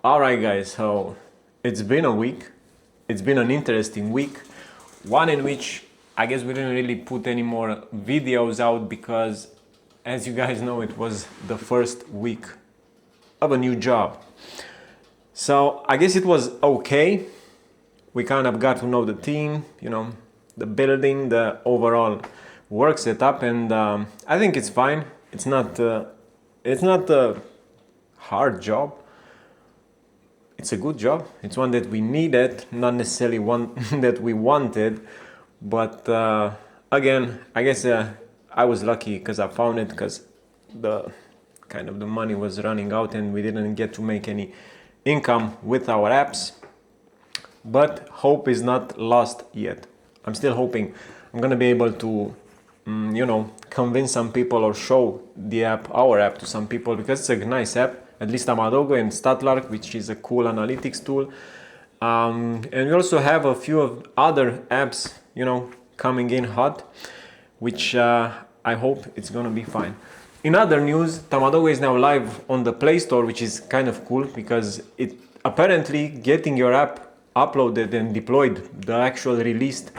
Alright guys, so it's been a week. It's been an interesting week. One in which I guess we didn't really put any more videos out because, as you guys know, it was the first week of a new job. So I guess it was okay. We kind of got to know the team, the building, the overall work setup, and I think it's fine. It's not a hard job. It's a good job. It's one that we needed, not necessarily one that we wanted. But again, I guess I was lucky because I found it because the money was running out and we didn't get to make any income with our apps. But hope is not lost yet. I'm still hoping I'm gonna be able to, convince some people or show our app to some people because it's a nice app. At least Tamadoggo and Statlark, which is a cool analytics tool. And we also have a few of other apps, coming in hot, which I hope it's gonna be fine. In other news, Tamadoggo is now live on the Play Store, which is kind of cool because it apparently getting your app uploaded and deployed, the actual release,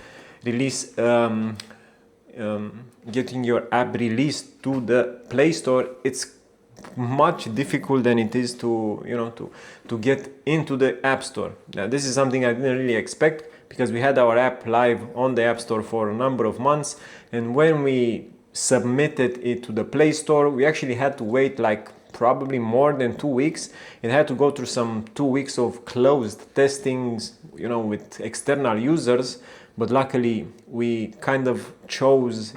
getting your app released to the Play Store, it's much difficult than it is to get into the App Store. Now, this is something I didn't really expect because we had our app live on the App Store for a number of months, and when we submitted it to the Play Store, we actually had to wait like probably more than 2 weeks. It had to go through some 2 weeks of closed testings, with external users, but luckily we kind of chose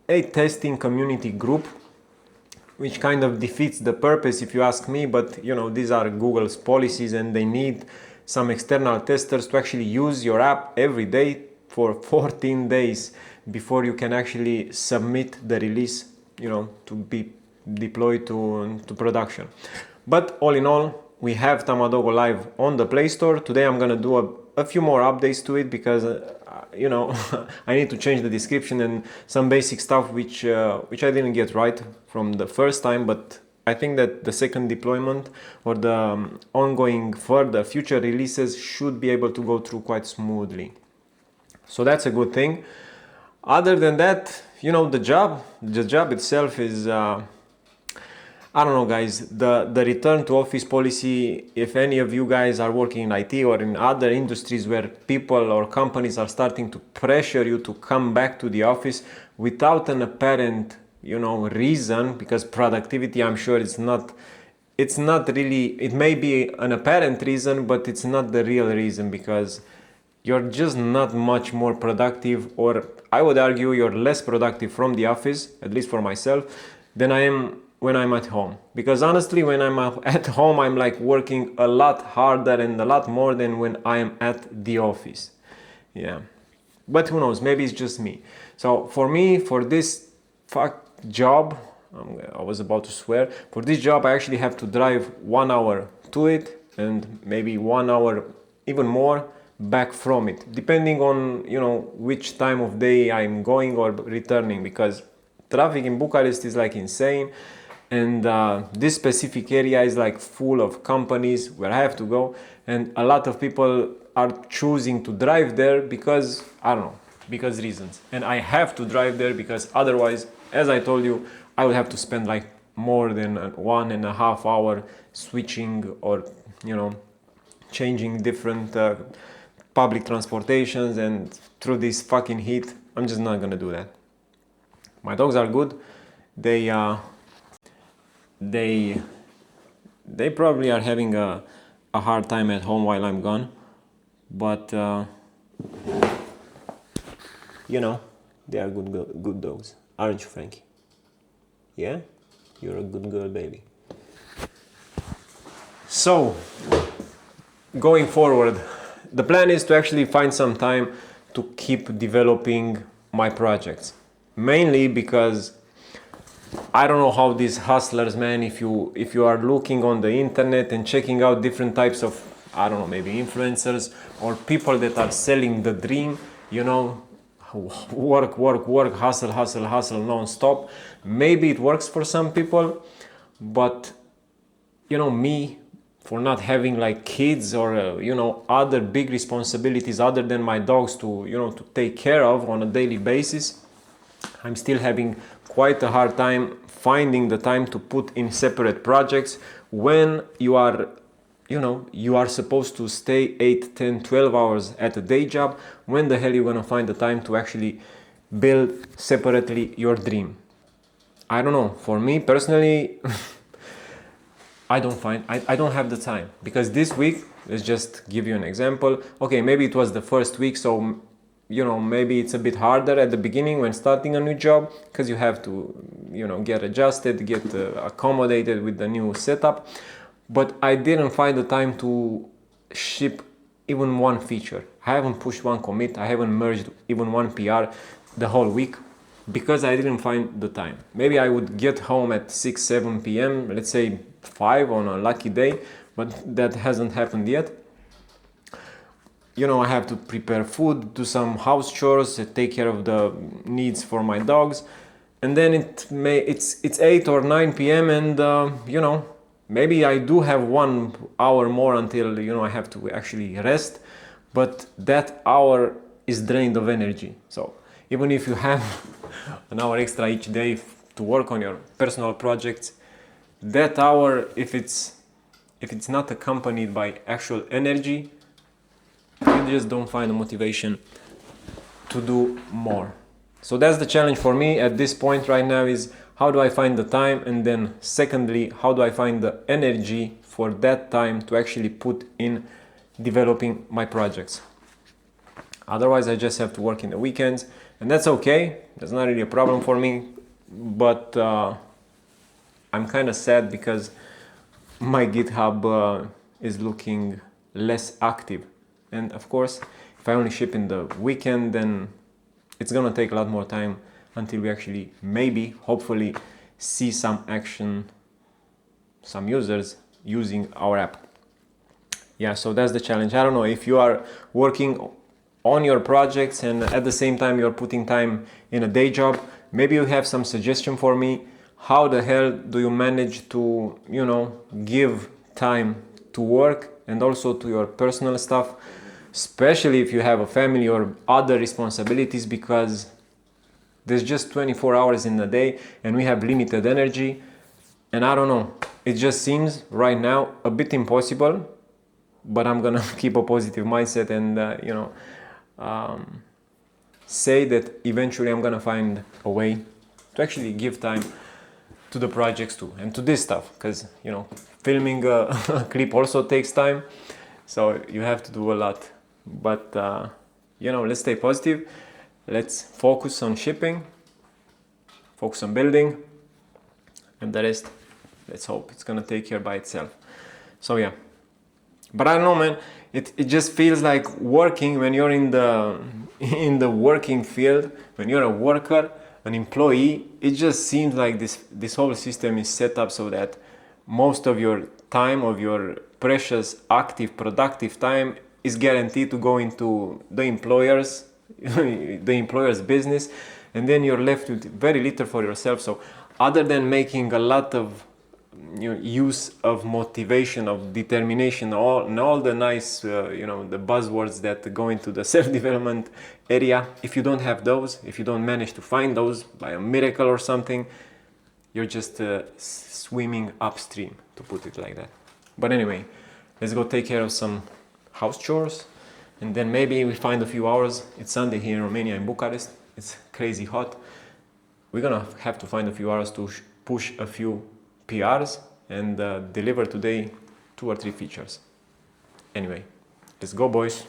a testing community group, which kind of defeats the purpose if you ask me, but these are Google's policies and they need some external testers to actually use your app every day for 14 days before you can actually submit the release, to be deployed to production. But all in all, we have Tamadoggo live on the Play Store. Today I'm gonna do a few more updates to it because I need to change the description and some basic stuff which I didn't get right from the first time, but I think that the second deployment or the ongoing further future releases should be able to go through quite smoothly. So that's a good thing. Other than that, the job itself is I don't know, guys, the return to office policy, if any of you guys are working in IT or in other industries where people or companies are starting to pressure you to come back to the office without an apparent, reason, because productivity, I'm sure it's not really, it may be an apparent reason, but it's not the real reason because you're just not much more productive, or I would argue you're less productive from the office, at least for myself, than I am when I'm at home. Because honestly, when I'm at home, I'm like working a lot harder and a lot more than when I am at the office. Yeah. But who knows, maybe it's just me. So for me, for this job, I was about to swear, for this job I actually have to drive 1 hour to it and maybe 1 hour even more back from it, depending on which time of day I'm going or returning, because traffic in Bucharest is like insane. And this specific area is like full of companies where I have to go, and a lot of people are choosing to drive there because, I don't know, because reasons. And I have to drive there because otherwise, as I told you, I would have to spend like more than 1.5 hours switching or, changing different public transportations, and through this fucking heat, I'm just not gonna do that. My dogs are good. They probably are having a hard time at home while I'm gone, but they are good dogs, aren't you, Frankie? Yeah, you're a good girl, baby. So going forward, the plan is to actually find some time to keep developing my projects, mainly because I don't know how these hustlers, man, if you are looking on the internet and checking out different types of, I don't know, maybe influencers or people that are selling the dream, work, hustle non-stop. Maybe it works for some people, but me, for not having like kids or other big responsibilities other than my dogs to to take care of on a daily basis, I'm still having quite a hard time finding the time to put in separate projects when you are supposed to stay 8, 10, 12 hours at a day job. When the hell are you gonna find the time to actually build separately your dream? I don't know. For me personally, I don't have the time, because this week, let's just give you an example. Okay, maybe it was the first week, so maybe it's a bit harder at the beginning when starting a new job, because you have to get adjusted, get accommodated with the new setup. But I didn't find the time to ship even one feature. I haven't pushed one commit, I haven't merged even one PR the whole week, because I didn't find the time. Maybe I would get home at 6, 7 p.m, let's say 5 on a lucky day, but that hasn't happened yet. I have to prepare food, do some house chores, take care of the needs for my dogs, and then it's 8 or 9 p.m. and maybe I do have 1 hour more until I have to actually rest, but that hour is drained of energy. So even if you have an hour extra each day to work on your personal projects, that hour, if it's not accompanied by actual energy, you just don't find the motivation to do more. So that's the challenge for me at this point right now, is how do I find the time, and then secondly, how do I find the energy for that time to actually put in developing my projects. Otherwise I just have to work in the weekends, and that's okay, that's not really a problem for me, but I'm kind of sad because my GitHub is looking less active. And of course, if I only ship in the weekend, then it's gonna take a lot more time until we actually, maybe, hopefully, see some action, some users using our app. Yeah, so that's the challenge. I don't know if you are working on your projects and at the same time you're putting time in a day job, maybe you have some suggestion for me. How the hell do you manage to, give time to work and also to your personal stuff, especially if you have a family or other responsibilities, because there's just 24 hours in a day and we have limited energy. And I don't know, it just seems right now a bit impossible, but I'm gonna keep a positive mindset and say that eventually I'm gonna find a way to actually give time to the projects too, and to this stuff, because filming a clip also takes time, so you have to do a lot. But let's stay positive, let's focus on shipping, focus on building, and the rest, let's hope it's gonna take care by itself. So yeah, but I don't know, man, it just feels like working when you're in the working field, when you're a worker, an employee. It just seems like this whole system is set up so that most of your time, of your precious, active, productive time, is guaranteed to go into the employer's business, and then you're left with very little for yourself. So other than making a lot of use of motivation, of determination, all the nice the buzzwords that go into the self-development area, if you don't have those, if you don't manage to find those by a miracle or something, you're just swimming upstream, to put it like that. But anyway, let's go take care of some house chores, and then maybe we find a few hours. It's Sunday here in Romania, in Bucharest. It's crazy hot. We're gonna have to find a few hours to push a few PRs and deliver today 2 or 3 features. Anyway, let's go, boys.